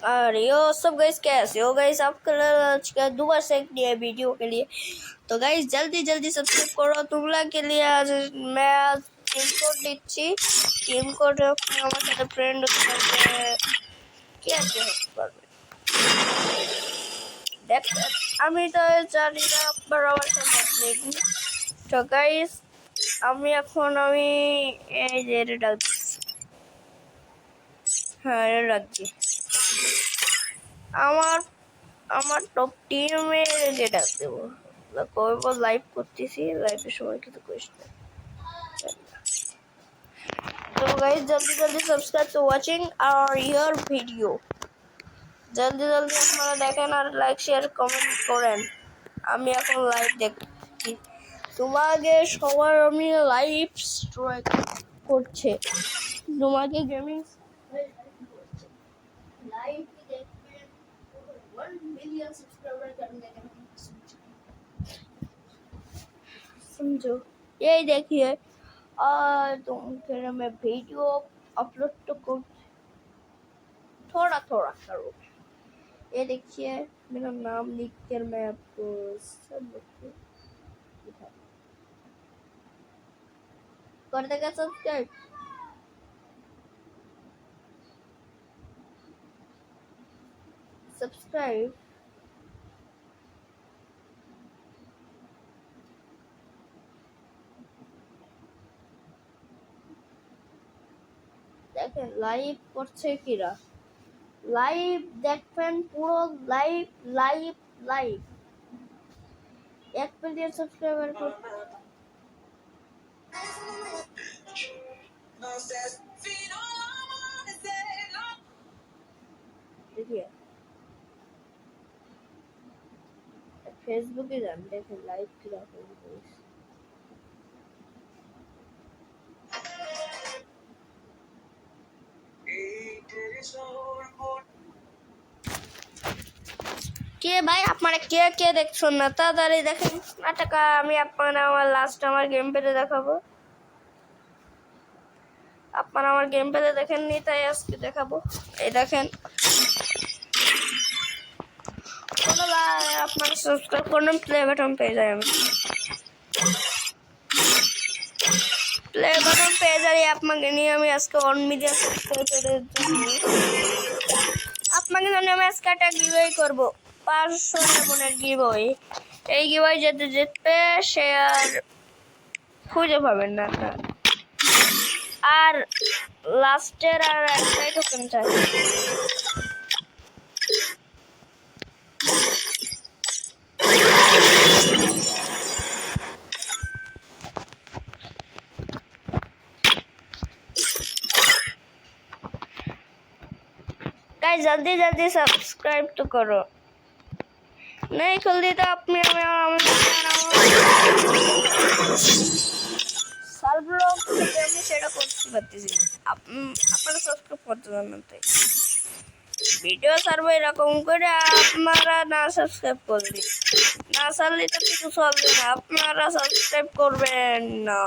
और यो सब गाइस कैसे हो गाइस, आपका आज का दोबारा से एक नया वीडियो के लिए। तो गाइस जल्दी जल्दी सब्सक्राइब करो तुमला के लिए। आज मैं आज टीम कोड দিচ্ছি। टीम কোড আমার সাথে ফ্রেন্ড হতে কি আছে করবে দেখ। আমি তো জানি না আপনারা আমার সাথে দেখুন। তো গাইস আমি এই যে এটা ডাকছি। হ্যাঁ এটা ডাকছি। আমার টপ টিমে যেটা দেবো করবো, লাইভ করতেছি, লাইভের সময় কিছু করিস না। তো গাইস জলদি জলদি subscribe to watching hour year video. জলদি জলদি আপনারা দেখেন আর লাইক শেয়ার কমেন্ট করেন। আমি এখন লাইভ দেখছি, তোমাকে সবার আমি লাইভ স্ট্রাইক করছে, তোমাকে গেমিং लाइव भी देखते हैं 1 मिलियन सब्सक्राइबर करने के समझो। यही देखिए और तुम फिर मैं वीडियो अपलोड तो कर थोड़ा थोड़ा करो। ये देखिए मेरा नाम लिख कर मैं आपको सब कर देगा सब्सक्राइब। सब्सक्राइब देखें लाइव করছে কিরা, লাইভ দেখবেন পুরো live live live 1 million subscriber देखिए फेसबुके जान देखें लाइव किरा কে ভাই আপনারা কে দেখছেন না তাড়াতাড়ি দেখেন। নাটকা আমি আপনারা আমার লাস্ট আমার গেম প্লে দেখাবো। আপনারা আমার গেম প্লে দেখেননি তাই আজকে দেখাবো। এই দেখেন আপনারা সাবস্ক্রাইব করুন, প্লে বাটন পেয়ে যায়। আমি প্লে বাটন পেয়ে যাই আপনাকে নিয়ে আমি আজকে 1 মিলিয়ন সাবস্ক্রাইবারের জন্য আপনাকে জন্য আমি আজকে একটা গিভওয়ে করব 500 ডায়মন্ডের গিভওয়ে। এই গিভওয়ে যেতে জিতবে সে আর খুঁজে পাবেন না। আর লাস্টের আর একটাই টোকেন চাই। गाइस जल्दी जल्दी सब्सक्राइब तो करो, नहीं खोल दी तो अपने सब लोग সেটা করতে পারতেছি আপনারা সাবস্ক্রাইব করতে জানেন তাই ভিডিও সার্ভ এরকম করে আপনারা না সাবস্ক্রাইব করলে না চাললে তো কিছু চলবে না। আপনারা সাবস্ক্রাইব করবেন না,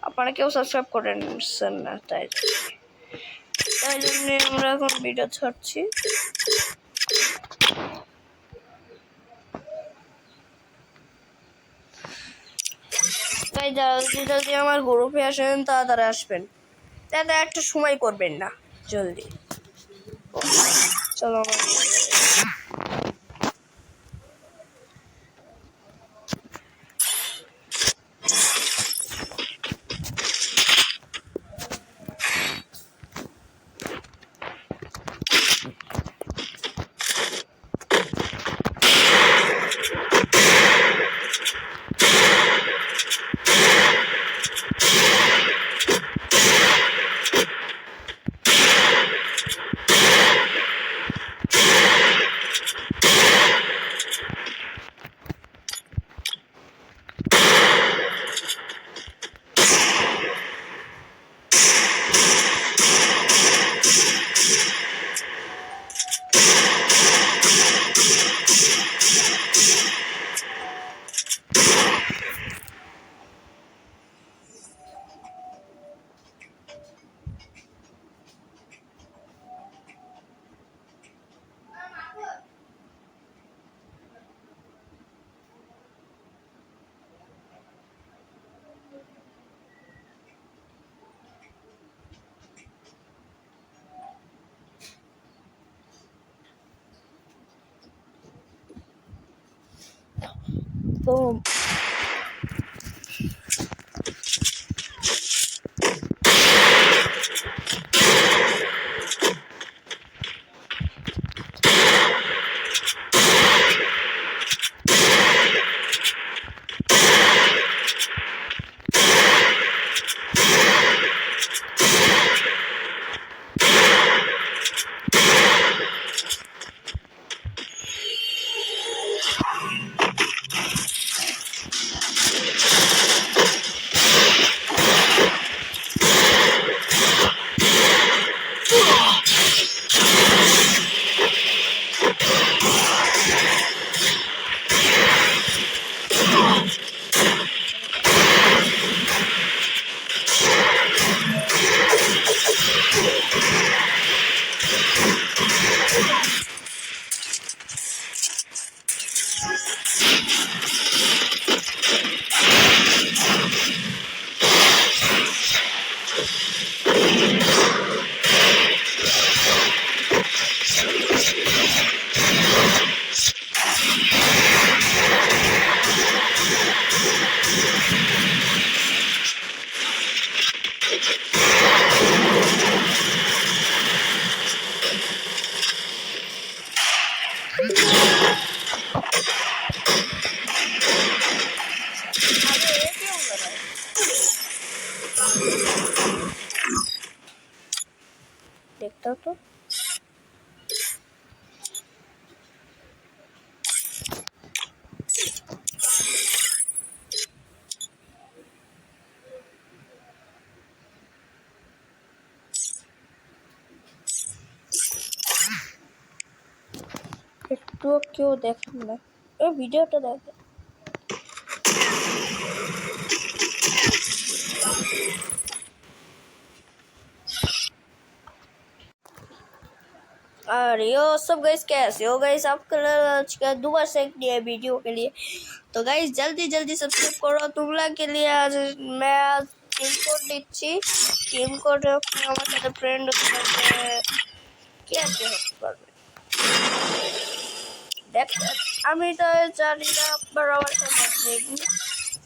আপনারা কেউ সাবস্ক্রাইব করেন না তাই জন্য আমরা এখন ভিডিও ছাড়ছি। তাই জলদি জলদি আমার গ্রুপে আসেন, তাড়াতাড়ি আসবেন, তাতে একটা সময় করবেন না, জলদি চলো আমার boom. देखता तो একটু কেউ দেখেন না এই ভিডিওটা দেখে और यो सब गाइस कैसे हो गाइस आपका आज का दोबारा से नया वीडियो के लिए तो गाइस जल्दी जल्दी सब्सक्राइब करो तुमला के लिए आज मैं आज टीम कोड দিচ্ছি टीम कोड আমার সাথে ফ্রেন্ড হতে কি আছে হতে পারবে দেখ আমি তো জানি না আপনারা আমার সাথে দেখুন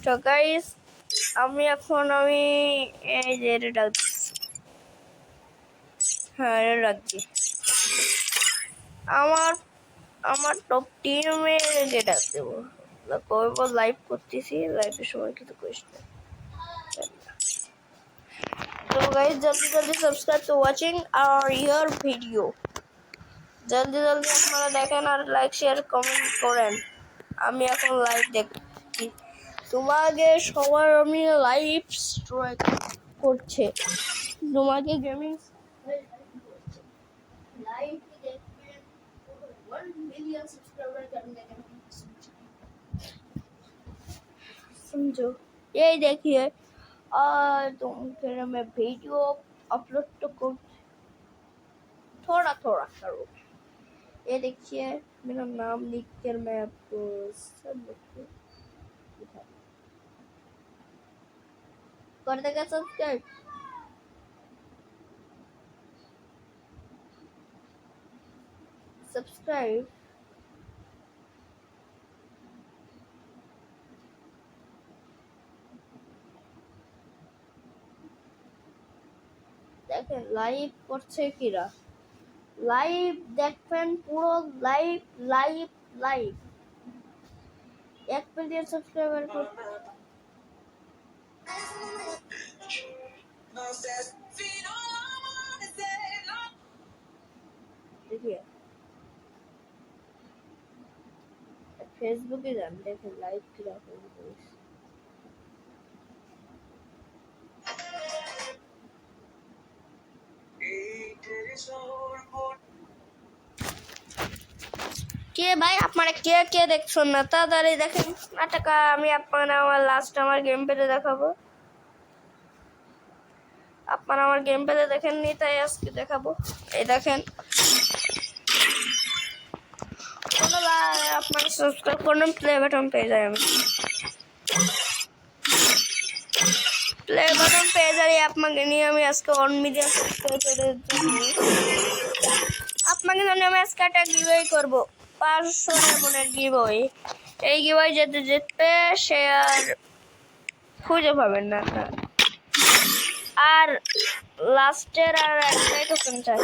তো গাইস আমি এখন আমি এই যে এটা ডাকছি হ্যাঁ এটা ডাকছি আমার টপ টিমে যেটা দেব করব লাইভ করতেছি লাইভের সময় কিছু করিস না তো গাইস जल्दी जल्दी subscribe to watching our your video जल्दी जल्दी আপনারা দেখেন আর লাইক শেয়ার কমেন্ট করেন আমি এখন লাইভ দেখছি তোমাকে সবার আমি লাইভ স্ট্রাইক করছে তোমাকে গেমিং लाइव देखবেন 1 मिलियन सब्सक्राइबर करने का समझो यही देखिए और तुम फिर मैं वीडियो अपलोड तो कर थोड़ा थोड़ा करूँ ये देखिए मेरा नाम लिख कर मैं आपको सब कर देगा सब्सक्राइब सब्सक्राइब देखें लाइव করছে কিরা লাইভ দেখবেন পুরো live live live 1 million subscriber देखिए फेसबुके जान देखें लाइव किरा কে ভাই আপনারা কে কে দেখছেন না তাড়াতাড়ি দেখেন নাটকা আমি আপনারা আমার লাস্ট আমার গেম প্লে দেখাবো আপনারা আমার গেম প্লে দেখেন নি তাই আজকে দেখাবো এই দেখেন তোমরা আপনারা সাবস্ক্রাইব করুন প্লে বাটন পেয়ে যায় আমি প্লে বাটন পেয়ে যাই আপনাকে নিয়ে আমি আজকে 1 মিলিয়ন সাবস্ক্রাইবারের জন্য আপনাকে জন্য আমি আজকে একটা গিভওয়ে করব 500 ডায়মন্ডের গিভওয়ে এই গিভাই যেতে যেতে সে আর খুঁজে পাবেন না। আর লাস্টের আর একটাই টোকেন চাই।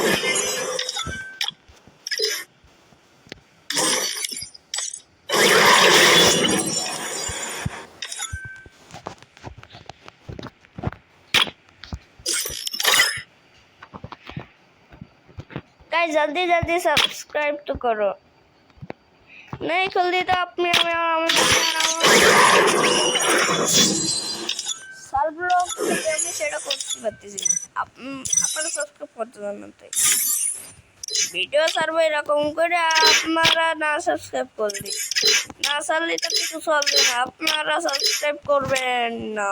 गाइस जल्दी जल्दी सब्सक्राइब तो करो, नहीं खुलती तो अपने सब लोग আমি সেটা করতে পারতেছি আপনারা সাবস্ক্রাইব করতে জানেন তাই ভিডিও সার্ভ এরকম করে আপনারা না সাবস্ক্রাইব করলে না চাললে তো কিছু চলবে না। আপনারা সাবস্ক্রাইব করবেন না,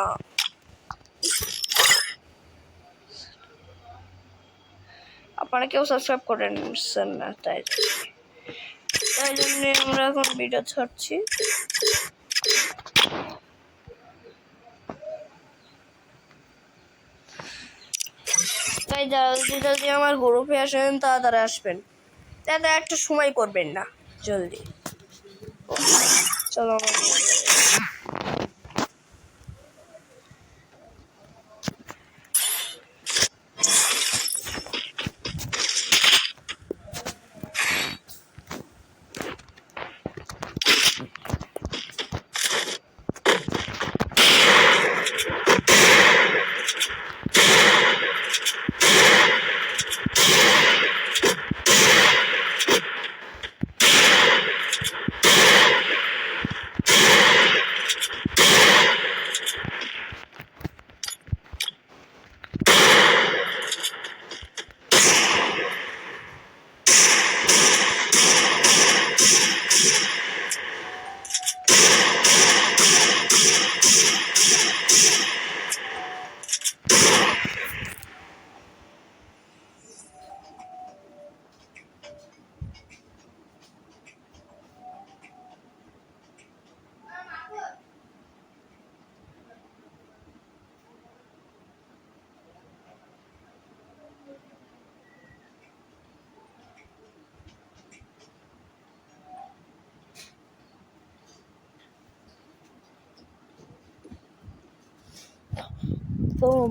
আপনারা কেউ সাবস্ক্রাইব করেন না, তাই জন্য আমরা এখন ভিডিও ছাড়ছি। তাই জলদি জলদি আমার গ্রুপে আসেন, তাড়াতাড়ি আসবেন, তাড়াতাড়ি একটা সময় করবেন না, জলদি চলো। Boom.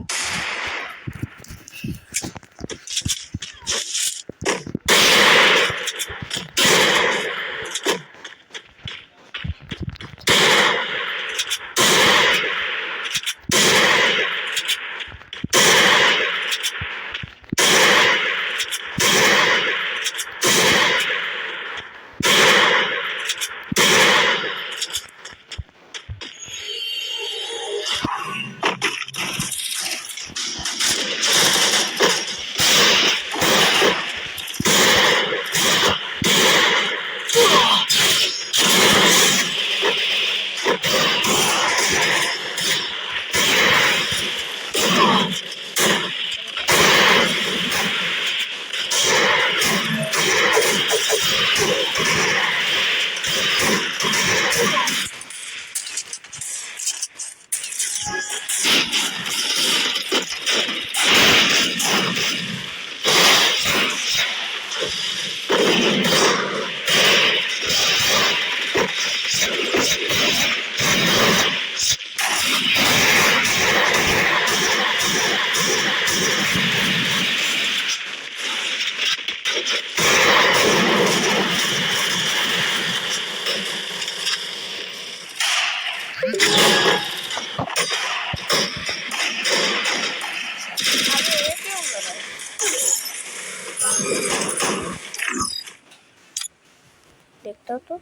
देखता तो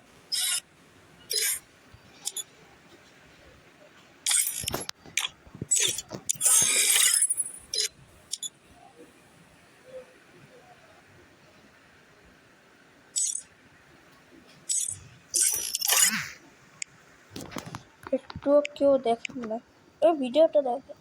একটু কেউ দেখেন না, এই ভিডিওটা দেখেন।